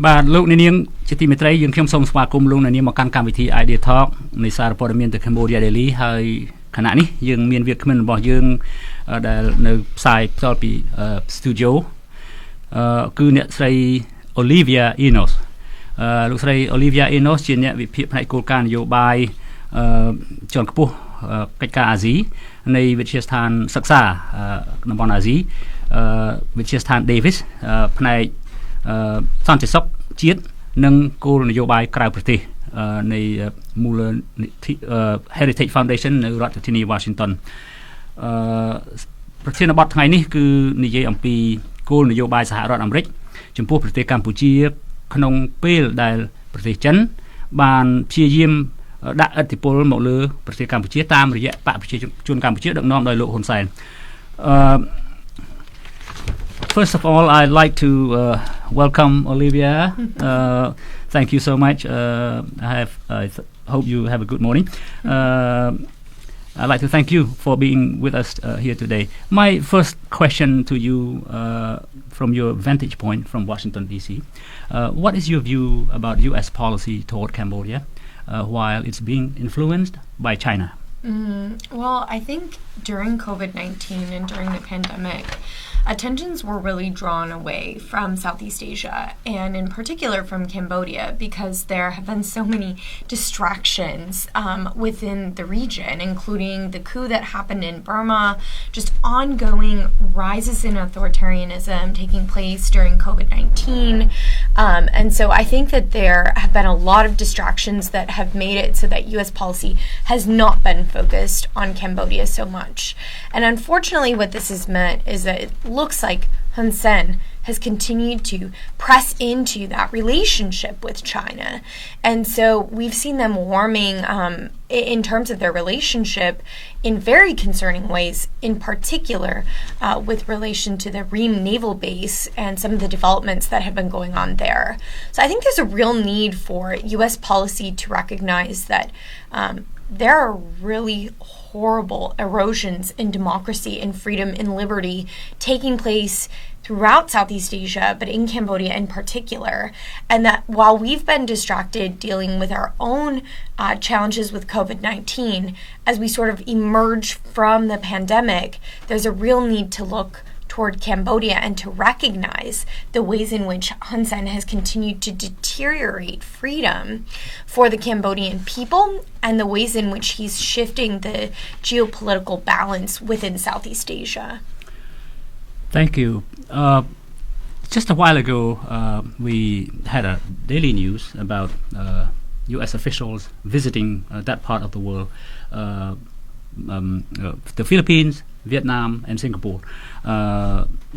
បាទលោកអ្នកនាងជាទីមេត្រីយើងខ្ញុំសូមស្វាគមន៍លោកអ្នកនាងមកកាន់កម្មវិធី Idea Talk នៃសារព័ត៌មានទៅ Cambodia Daily ហើយខណៈនេះយើងមានវាគ្មិនរបស់យើងដែលនៅផ្សាយផ្ទាល់ពី studio គឺអ្នកស្រី Olivia Enos លោកស្រី Olivia Enos ជាអ្នកវិភាគផ្នែកគោលការណ៍នយោបាយជាន់ខ្ពស់កិច្ចការអាស៊ីនៃវិទ្យាស្ថានសិក្សាតំបន់អាស៊ីវិទ្យាស្ថាន Davis ផ្នែកសន្តិសុខជាតិនិងគោលនយោបាយក្រៅប្រទេសនៃមូលនិធិ Heritage Foundation នៅរដ្ឋធានី Washington ប្រធានបទថ្ងៃនេះគឺនិយាយអំពីគោលនយោបាយសហរដ្ឋអាមេរិកចំពោះប្រទេសកម្ពុជាក្នុងពេលដែលប្រទេសចិនបានព្យាយាមដាក់ឥទ្ធិពលមកលើប្រទេសកម្ពុជាតាមរយៈបកប្រជាជនកម្ពុជាដឹកនាំដោយលោកហ៊ុនសែនFirst of all, I'd like to welcome Olivia. Thank you so much. I hope you have a good morning. I'd like to thank you for being with us here today. My first question to you, from your vantage point from Washington, D.C., what is your view about U.S. policy toward Cambodia while it's being influenced by China? Well, I think during COVID-19 and during the pandemic, attentions were really drawn away from Southeast Asia and in particular from Cambodia because there have been so many distractions within the region, including the coup that happened in Burma, just ongoing rises in authoritarianism taking place during COVID-19. And so I think that there have been a lot of distractions that have made it so that U.S. policy has not been focused on Cambodia so much. And unfortunately, what this has meant is that it looks like Hun Sen has continued to press into that relationship with China. And so we've seen them warming in terms of their relationship in very concerning ways, in particular with relation to the Ream Naval Base and some of the developments that have been going on there. So I think there's a real need for U.S. policy to recognize that there are really horrible erosions in democracy and freedom and liberty taking place throughout Southeast Asia, but in Cambodia in particular. And that while we've been distracted dealing with our own challenges with COVID-19, as we sort of emerge from the pandemic, there's a real need to look toward Cambodia and to recognize the ways in which Hun Sen has continued to deteriorate freedom for the Cambodian people and the ways in which he's shifting the geopolitical balance within Southeast Asia. Thank you. Just a while ago, we had a daily news about U.S. officials visiting that part of the world, the Philippines, Vietnam, and Singapore.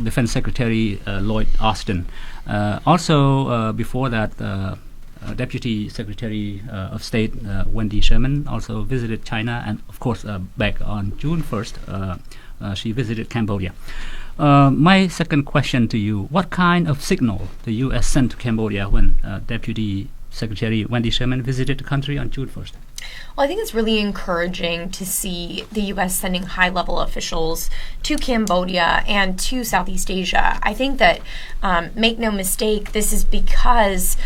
Defense Secretary Lloyd Austin. Also, before that, Deputy Secretary of State Wendy Sherman also visited China, and of course, back on June 1st, she visited Cambodia. My second question to you, what kind of signal the U.S. sent to Cambodia when Deputy Secretary Wendy Sherman visited the country on June 1st? Well, I think it's really encouraging to see the U.S. sending high-level officials to Cambodia and to Southeast Asia. I think that, make no mistake, this is because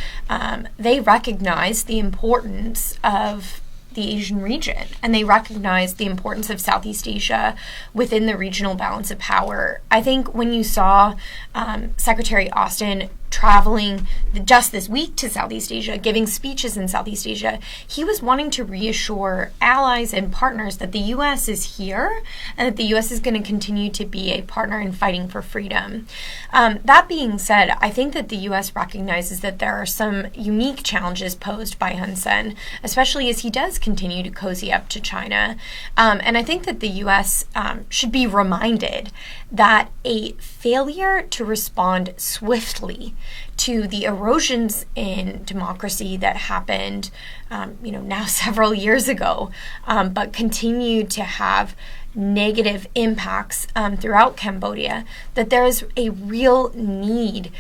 they recognize the importance of the Asian region, and they recognize the importance of Southeast Asia within the regional balance of power. I think when you saw Secretary Austin traveling just this week to Southeast Asia, giving speeches in Southeast Asia, he was wanting to reassure allies and partners that the U.S. is here and that the U.S. is going to continue to be a partner in fighting for freedom. That being said, I think that the U.S. recognizes that there are some unique challenges posed by Hun Sen, especially as he does continue to cozy up to China. And I think that the U.S. should be reminded that a failure to respond swiftly to the erosions in democracy that happened, now several years ago, but continue to have negative impacts throughout Cambodia, that there is a real need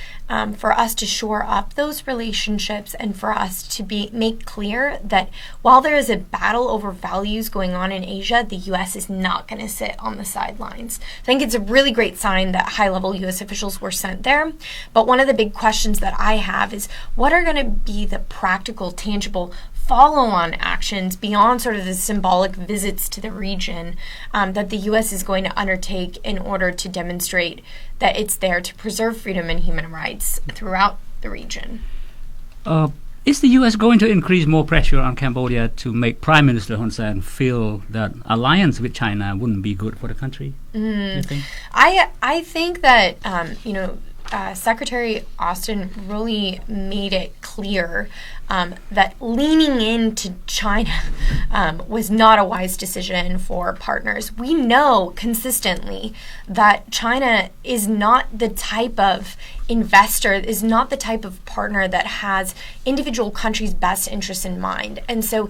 for us to shore up those relationships and for us to make clear that while there is a battle over values going on in Asia, the U.S. is not going to sit on the sidelines. I think it's a really great sign that high-level U.S. officials were sent there, but one of the big questions questions that I have is what are going to be the practical, tangible follow-on actions beyond sort of the symbolic visits to the region that the U.S. is going to undertake in order to demonstrate that it's there to preserve freedom and human rights throughout the region. Is the U.S. going to increase more pressure on Cambodia to make Prime Minister Hun Sen feel that alliance with China wouldn't be good for the country? Do you think? I think that Secretary Austin really made it clear that leaning into China was not a wise decision for partners. We know consistently that China is not the type of investor, is not the type of partner that has individual countries' best interests in mind. And so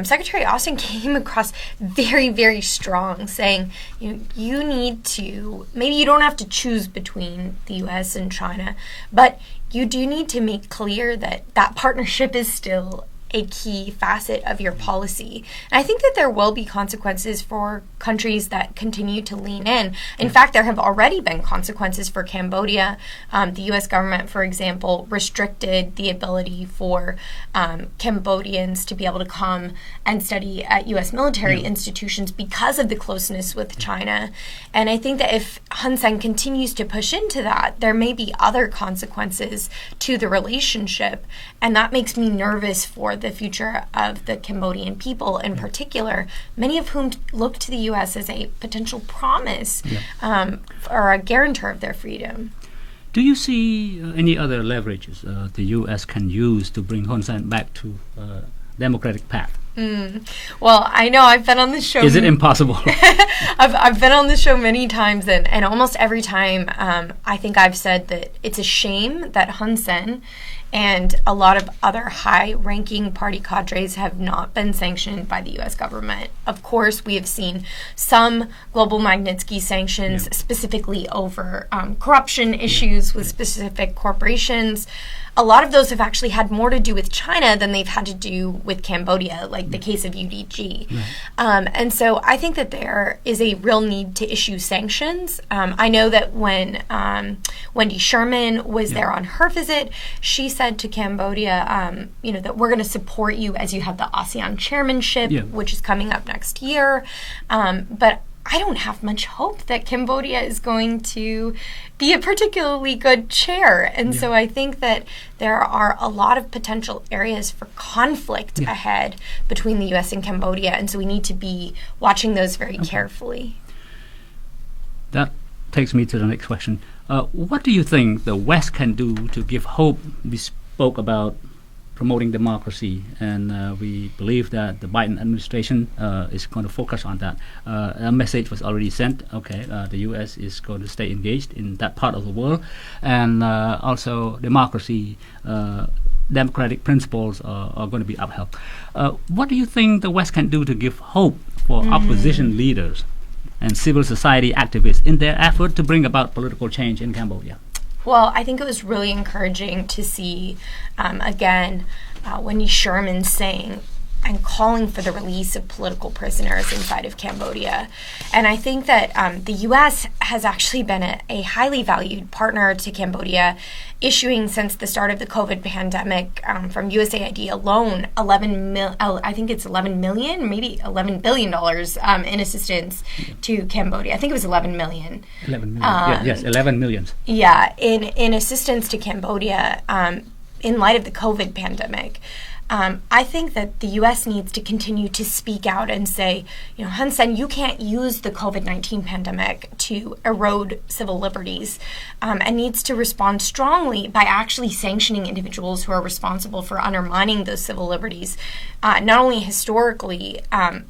Secretary Austin came across very, very strong, saying, you need to, maybe you don't have to choose between the U.S. and China, but you do need to make clear that that partnership is still a key facet of your policy. And I think that there will be consequences for countries that continue to lean in. In fact, there have already been consequences for Cambodia. The U.S. government, for example, restricted the ability for Cambodians to be able to come and study at U.S. military institutions because of the closeness with China. And I think that if Hun Sen continues to push into that, there may be other consequences to the relationship. And that makes me nervous for the future of the Cambodian people in particular, many of whom look to the U.S. as a potential promise or a guarantor of their freedom. Do you see any other leverages the U.S. can use to bring Hun Sen back to democratic path? Well, I know I've been on this show. Is it impossible? I've been on the show many times, and almost every time I think I've said that it's a shame that Hun Sen and a lot of other high-ranking party cadres have not been sanctioned by the U.S. government. Of course, we have seen some global Magnitsky sanctions specifically over corruption issues with specific corporations. A lot of those have actually had more to do with China than they've had to do with Cambodia, like the case of UDG. And so I think that there is a real need to issue sanctions. I know that when Wendy Sherman was there on her visit, she said to Cambodia, that we're going to support you as you have the ASEAN chairmanship, which is coming up next year. But I don't have much hope that Cambodia is going to be a particularly good chair. And so I think that there are a lot of potential areas for conflict ahead between the U.S. and Cambodia. And so we need to be watching those very carefully. That takes me to the next question. What do you think the West can do to give hope? We spoke about promoting democracy, and we believe that the Biden administration is going to focus on that. A message was already sent. The U.S. is going to stay engaged in that part of the world, and also democracy, democratic principles are going to be upheld. What do you think the West can do to give hope for opposition leaders and civil society activists in their effort to bring about political change in Cambodia? Well, I think it was really encouraging to see, Wendy Sherman saying and calling for the release of political prisoners inside of Cambodia. And I think that the U.S. has actually been a highly valued partner to Cambodia, issuing since the start of the COVID pandemic from USAID alone, $11 million, maybe $11 billion in assistance to Cambodia. I think it was 11 million. 11 million. Yes, 11 million. Yeah, in assistance to Cambodia in light of the COVID pandemic. I think that the U.S. needs to continue to speak out and say, Hun Sen, you can't use the COVID-19 pandemic to erode civil liberties, and needs to respond strongly by actually sanctioning individuals who are responsible for undermining those civil liberties, not only historically,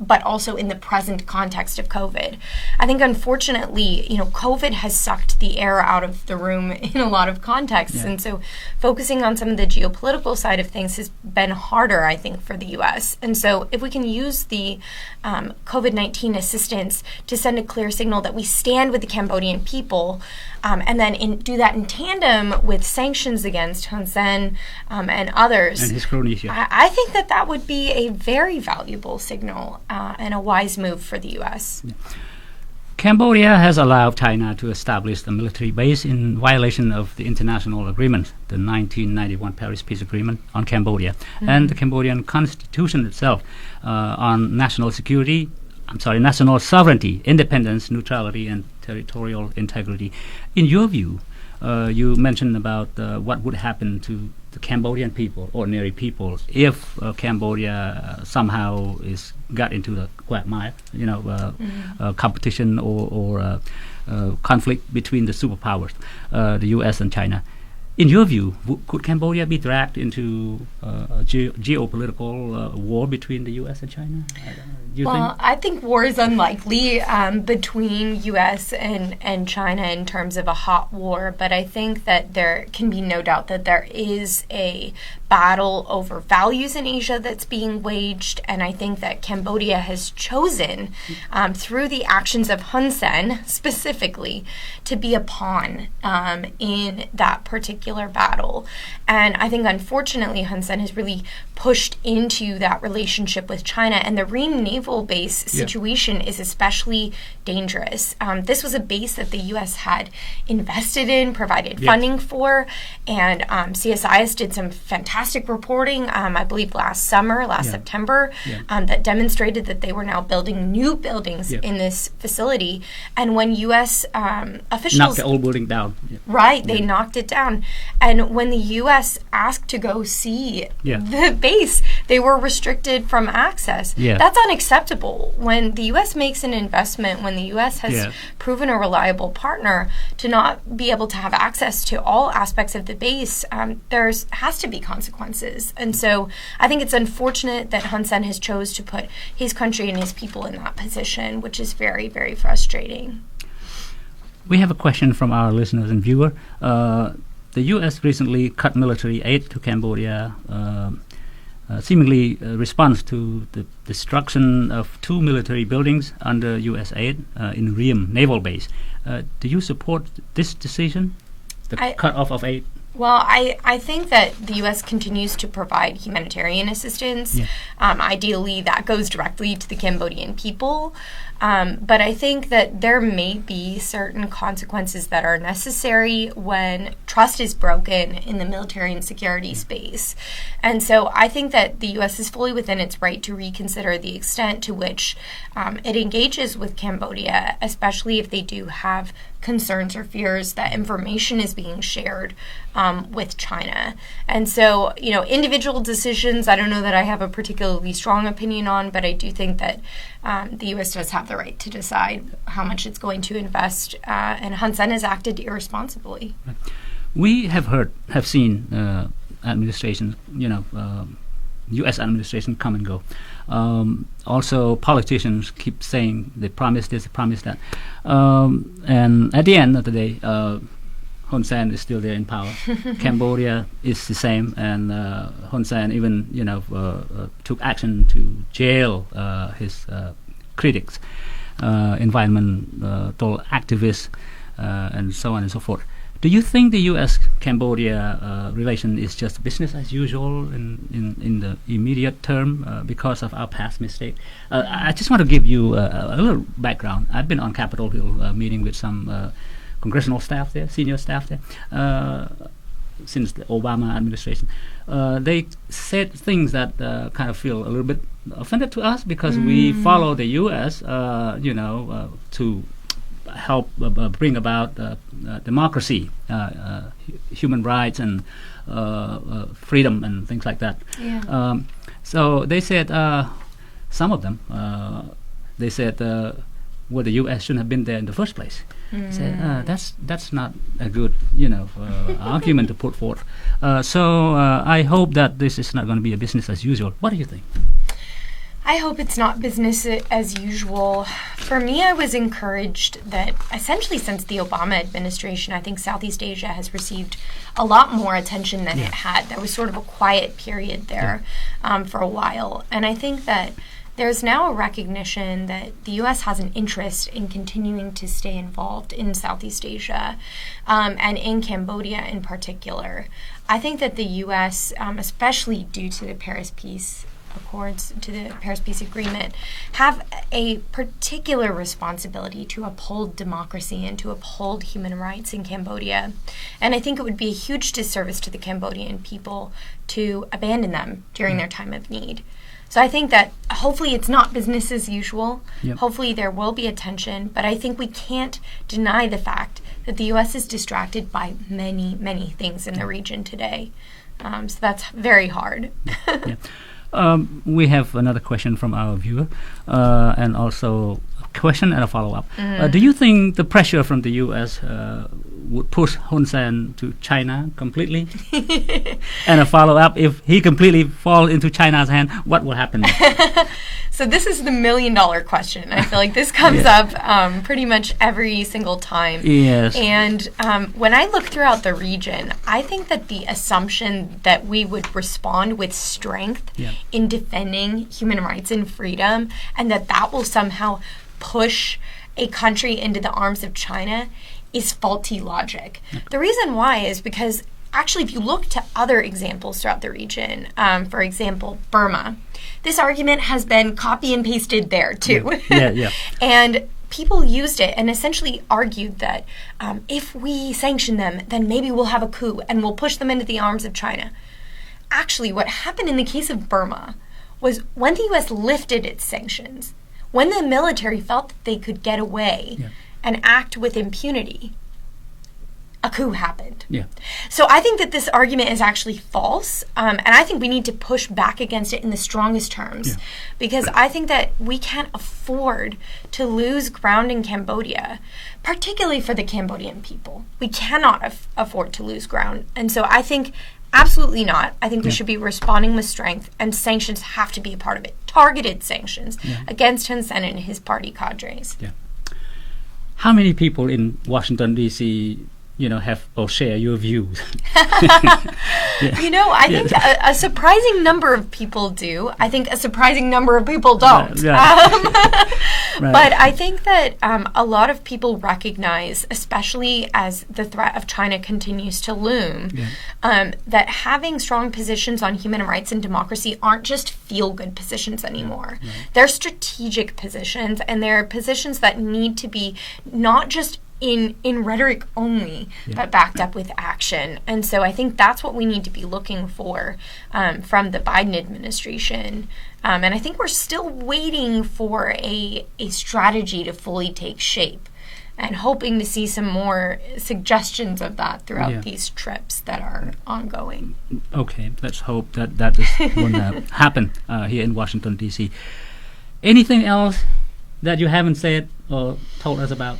but also in the present context of COVID. I think, unfortunately, COVID has sucked the air out of the room in a lot of contexts, and so focusing on some of the geopolitical side of things has been harder, I think, for the U.S. And so if we can use the COVID-19 assistance to send a clear signal that we stand with the Cambodian people, and then do that in tandem with sanctions against Hun Sen and others, and his cronies, I think that would be a very valuable signal and a wise move for the U.S. Cambodia has allowed China to establish a military base in violation of the international agreement, the 1991 Paris Peace Agreement on Cambodia, and the Cambodian constitution itself on national sovereignty, independence, neutrality, and territorial integrity. In your view, you mentioned about what would happen to the Cambodian people, ordinary people, if Cambodia somehow got into the quagmire, competition or conflict between the superpowers, the U.S. and China. In your view, could Cambodia be dragged into a geopolitical war between the U.S. and China? I think war is unlikely between U.S. and China in terms of a hot war, but I think that there can be no doubt that there is a battle over values in Asia that's being waged, and I think that Cambodia has chosen, through the actions of Hun Sen specifically, to be a pawn in that particular battle. And I think, unfortunately, Hun Sen has really pushed into that relationship with China, and the Ream Naval Base situation is especially dangerous. This was a base that the U.S. had invested in, provided funding for, and CSIS did some fantastic reporting, I believe last September, that demonstrated that they were now building new buildings in this facility. And when U.S. officials... knocked the old building down. Right, they knocked it down. And when the U.S. asked to go see the base, they were restricted from access. That's unacceptable. When the U.S. makes an investment, when the U.S. has proven a reliable partner, to not be able to have access to all aspects of the base, there has to be consequences. And so I think it's unfortunate that Hun Sen has chose to put his country and his people in that position, which is very, very frustrating. We have a question from our listeners and viewer. The U.S. recently cut military aid to Cambodia, seemingly response to the destruction of 2 military buildings under U.S. aid in Ream Naval Base. Do you support this decision, the cut off of aid? Well, I think that the U.S. continues to provide humanitarian assistance. Ideally, that goes directly to the Cambodian people. But I think that there may be certain consequences that are necessary when trust is broken in the military and security space. And so I think that the U.S. is fully within its right to reconsider the extent to which it engages with Cambodia, especially if they do have concerns or fears that information is being shared with China. And so, individual decisions, I don't know that I have a particularly strong opinion on, but I do think that the U.S. does have the right to decide how much it's going to invest, and Hun Sen has acted irresponsibly. We have seen administrations, U.S. administration come and go. Also, politicians keep saying they promised this, they promised that. And at the end of the day, Hun Sen is still there in power. Cambodia is the same, and Hun Sen even, took action to jail his critics, environmental activists, and so on and so forth. Do you think the U.S.-Cambodia relation is just business as usual in the immediate term because of our past mistake? I just want to give you a little background. I've been on Capitol Hill meeting with some congressional staff there, senior staff there, since the Obama administration. They said things that kind of feel a little bit offended to us because we follow the U.S., to help bring about democracy, human rights, and freedom, and things like that. So they said, some of them, they said, well, the U.S. shouldn't have been there in the first place. Said, that's not a good, argument to put forth. So I hope that this is not going to be a business as usual. What do you think? I hope it's not business as usual. For me, I was encouraged that essentially since the Obama administration, I think Southeast Asia has received a lot more attention than it had. There was sort of a quiet period there for a while. And I think that there's now a recognition that the U.S. has an interest in continuing to stay involved in Southeast Asia, and in Cambodia in particular. I think that the U.S., especially due to the Paris Peace Accords, to the Paris Peace Agreement, have a particular responsibility to uphold democracy and to uphold human rights in Cambodia. And I think it would be a huge disservice to the Cambodian people to abandon them during their time of need. So I think that hopefully it's not business as usual. Yep. Hopefully there will be attention, but I think we can't deny the fact that the U.S. is distracted by many, many things in the region today. So that's very hard. Yeah. We have another question from our viewer, and also a question and a follow-up. Do you think the pressure from the U.S. Would push Hun Sen to China completely? And a follow-up, if he completely falls into China's hand, what will happen? So this is the million-dollar question. I feel like this comes up pretty much every single time. Yes. And when I look throughout the region, I think that the assumption that we would respond with strength in defending human rights and freedom, and that will somehow push a country into the arms of China, is faulty logic. The reason why is because actually if you look to other examples throughout the region, for example, Burma, this argument has been copy and pasted there too. Yeah. And people used it and essentially argued that if we sanction them, then maybe we'll have a coup and we'll push them into the arms of China. Actually, what happened in the case of Burma was when the U.S. lifted its sanctions, when the military felt that they could get away and act with impunity, a coup happened. Yeah. So I think that this argument is actually false, and I think we need to push back against it in the strongest terms, because I think that we can't afford to lose ground in Cambodia, particularly for the Cambodian people. We cannot afford to lose ground, and so I think absolutely not. I think we should be responding with strength, and sanctions have to be a part of it. Targeted sanctions against Hun Sen and his party cadres. Yeah. How many people in Washington, D.C., have or share your views? I think a surprising number of people do. I think a surprising number of people don't. But I think that a lot of people recognize, especially as the threat of China continues to loom, that having strong positions on human rights and democracy aren't just feel-good positions anymore. They're strategic positions, and they're positions that need to be not just in rhetoric only, but backed up with action. And so I think that's what we need to be looking for from the Biden administration. And I think we're still waiting for a strategy to fully take shape, and hoping to see some more suggestions of that throughout these trips that are ongoing. Okay, let's hope that is going to happen here in Washington, D.C. Anything else that you haven't said or told us about?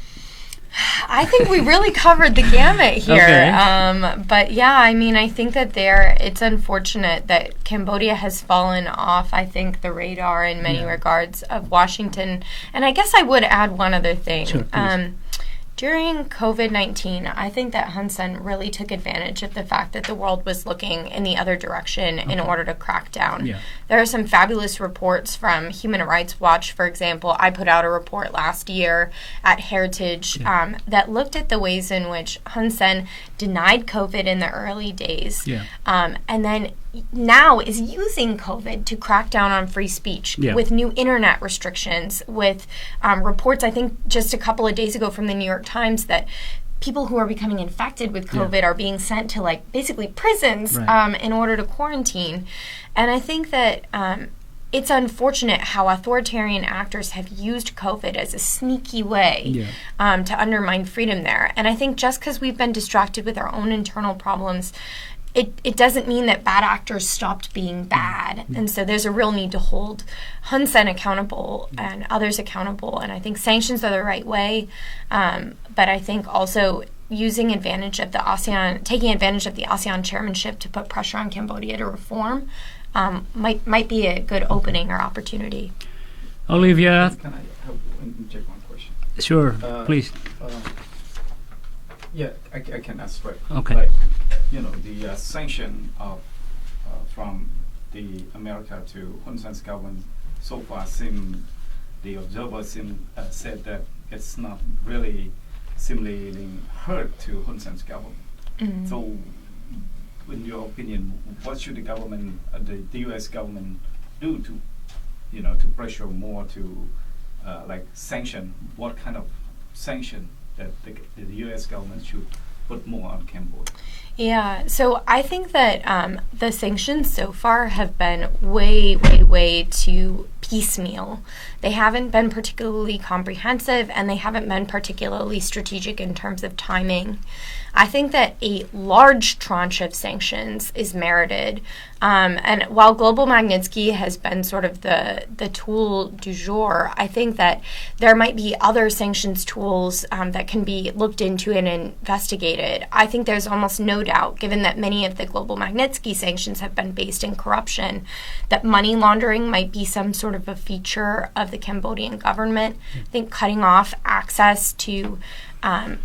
I think we really covered the gamut here. Okay. But yeah, I think that it's unfortunate that Cambodia has fallen off, I think, the radar in many regards of Washington. And I guess I would add one other thing. Sure, during COVID-19, I think that Hun Sen really took advantage of the fact that the world was looking in the other direction in order to crack down. There are some fabulous reports from Human Rights Watch, for example. I put out a report last year at Heritage that looked at the ways in which Hun Sen denied COVID in the early days, and then now is using COVID to crack down on free speech with new internet restrictions, with reports, I think, just a couple of days ago from the New York Times that people who are becoming infected with COVID are being sent to, basically prisons in order to quarantine. And I think that it's unfortunate how authoritarian actors have used COVID as a sneaky way to undermine freedom there. And I think just because we've been distracted with our own internal problems, it doesn't mean that bad actors stopped being bad. And so there's a real need to hold Hun Sen accountable and others accountable. And I think sanctions are the right way. But I think also taking advantage of the ASEAN chairmanship to put pressure on Cambodia to reform might be a good opening or opportunity. Olivia? Can I interject one question? Sure, please. I can ask, right? Okay. The sanction from the America to Hun Sen's government so far the observers said that it's not really simulating hurt to Hun Sen's government. So, in your opinion, what should the U.S. government do to, to pressure more to, like sanction? What kind of sanction that the U.S. government should put more on Cambodia? Yeah, so I think that the sanctions so far have been way too piecemeal. They haven't been particularly comprehensive, and they haven't been particularly strategic in terms of timing. I think that a large tranche of sanctions is merited. And while Global Magnitsky has been sort of the tool du jour, I think that there might be other sanctions tools that can be looked into and investigated. I think there's almost no doubt, given that many of the Global Magnitsky sanctions have been based in corruption, that money laundering might be some sort of a feature of the Cambodian government. I think cutting off access to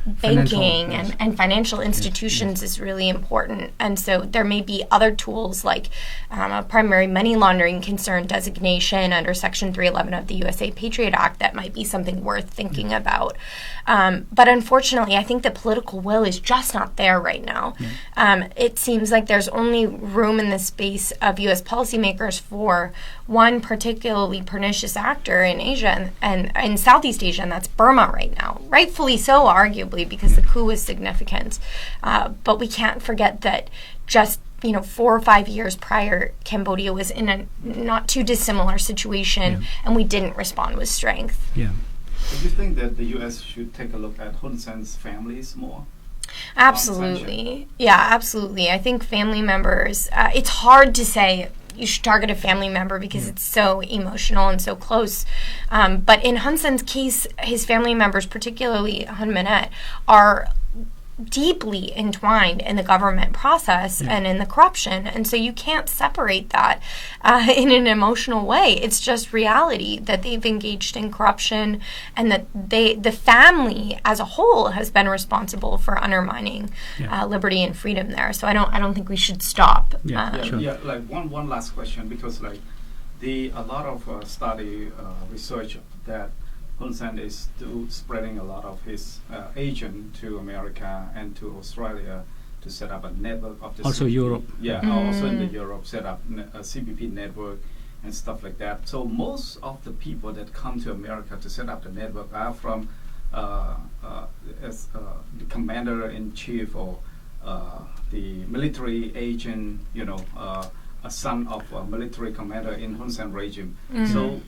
banking and financial institutions is really important. And so there may be other tools like a primary money laundering concern designation under Section 311 of the USA Patriot Act that might be something worth thinking about. But unfortunately, I think the political will is just not there right now. It seems like there's only room in the space of U.S. policymakers for one particularly pernicious actor in Asia and in Southeast Asia, and that's Burma right now. Rightfully so, arguably, because the coup was significant. But we can't forget that just 4 or 5 years prior, Cambodia was in a not too dissimilar situation, and we didn't respond with strength. Do you think that the U.S. should take a look at Hun Sen's families more? Absolutely. Yeah, absolutely. I think family members, it's hard to say you should target a family member because it's so emotional and so close. But in Hun Sen's case, his family members, particularly Hun Manet, are deeply entwined in the government process and in the corruption. And so you can't separate that in an emotional way. It's just reality that they've engaged in corruption and that the family as a whole has been responsible for undermining liberty and freedom there. So I don't think we should stop. Like one last question, because like a lot of study research that Hun Sen is still spreading a lot of his agent to America and to Australia to set up a network of the also CBP. Europe. Also in the Europe, set up a CBP network and stuff like that. So most of the people that come to America to set up the network are from as the commander-in-chief or the military agent, a son of a military commander in Hun Sen regime. So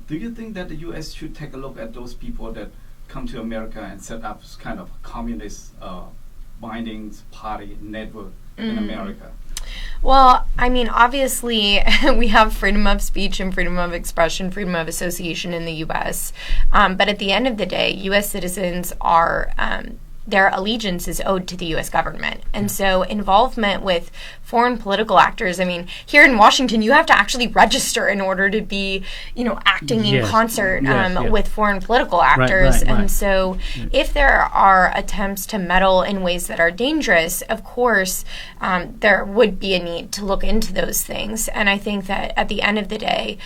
do you think that the U.S. should take a look at those people that come to America and set up kind of communist bindings party network in America? Well, I mean, obviously, we have freedom of speech and freedom of expression, freedom of association in the U.S. But at the end of the day, U.S. citizens are their allegiance is owed to the U.S. government. And so involvement with foreign political actors, I mean, here in Washington, you have to actually register in order to be, acting in concert with foreign political actors. And so if there are attempts to meddle in ways that are dangerous, of course, there would be a need to look into those things. And I think that at the end of the day,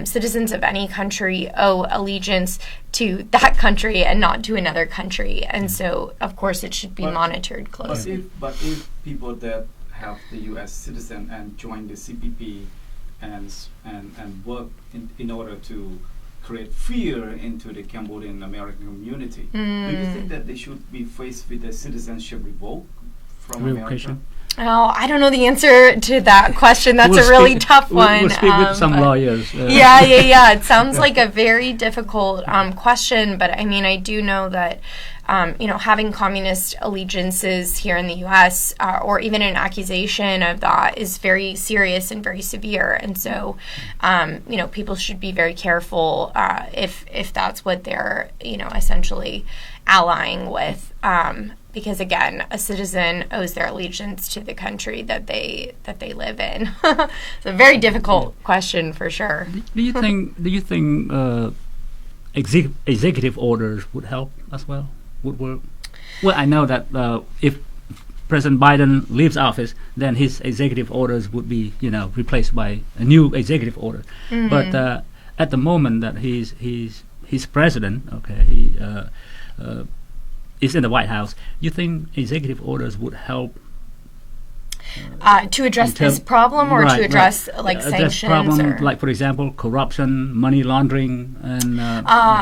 citizens of any country owe allegiance to that country and not to another country. And so, of course, it should be monitored closely. But if people that have the U.S. citizen and join the CPP and work in order to create fear into the Cambodian American community, do you think that they should be faced with a citizenship revoke from America? Oh, I don't know the answer to that question. That's a really tough one. We'll speak with some lawyers. Yeah. It sounds like a very difficult question, but I mean, I do know that having communist allegiances here in the U.S. Or even an accusation of that is very serious and very severe. And so, people should be very careful if that's what they're, essentially allying with. Because again, a citizen owes their allegiance to the country that they live in. It's a very difficult question for sure. Do you think executive orders would help as well? Would work? Well, I know that if President Biden leaves office, then his executive orders would be, replaced by a new executive order. But at the moment that he's president, he is in the White House, you think executive orders would help To address this problem, or to address like sanctions, problem, or like for example, corruption, money laundering, and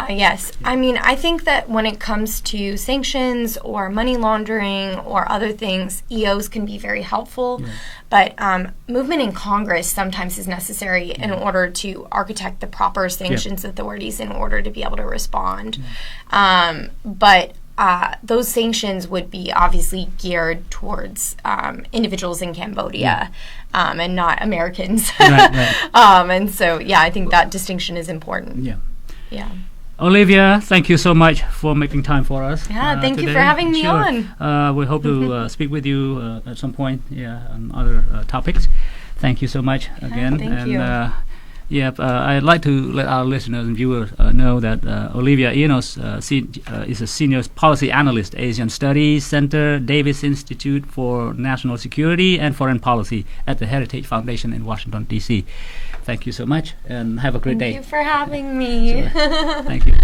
yes. I mean, I think that when it comes to sanctions or money laundering or other things, EOs can be very helpful. Yeah. But movement in Congress sometimes is necessary in order to architect the proper sanctions authorities in order to be able to respond. But those sanctions would be obviously geared towards individuals in Cambodia and not Americans. Right. And so, yeah, I think that distinction is important. Yeah. Yeah. Olivia, thank you so much for making time for us. Yeah, thank you today. for having me Sure. on. We hope to speak with you at some point, on other topics. Thank you so much again. Thank you. I'd like to let our listeners and viewers know that Olivia Enos is a senior policy analyst, Asian Studies Center, Davis Institute for National Security and Foreign Policy at the Heritage Foundation in Washington, D.C. Thank you so much, and have a great day. Thank you for having me. Sure. Thank you.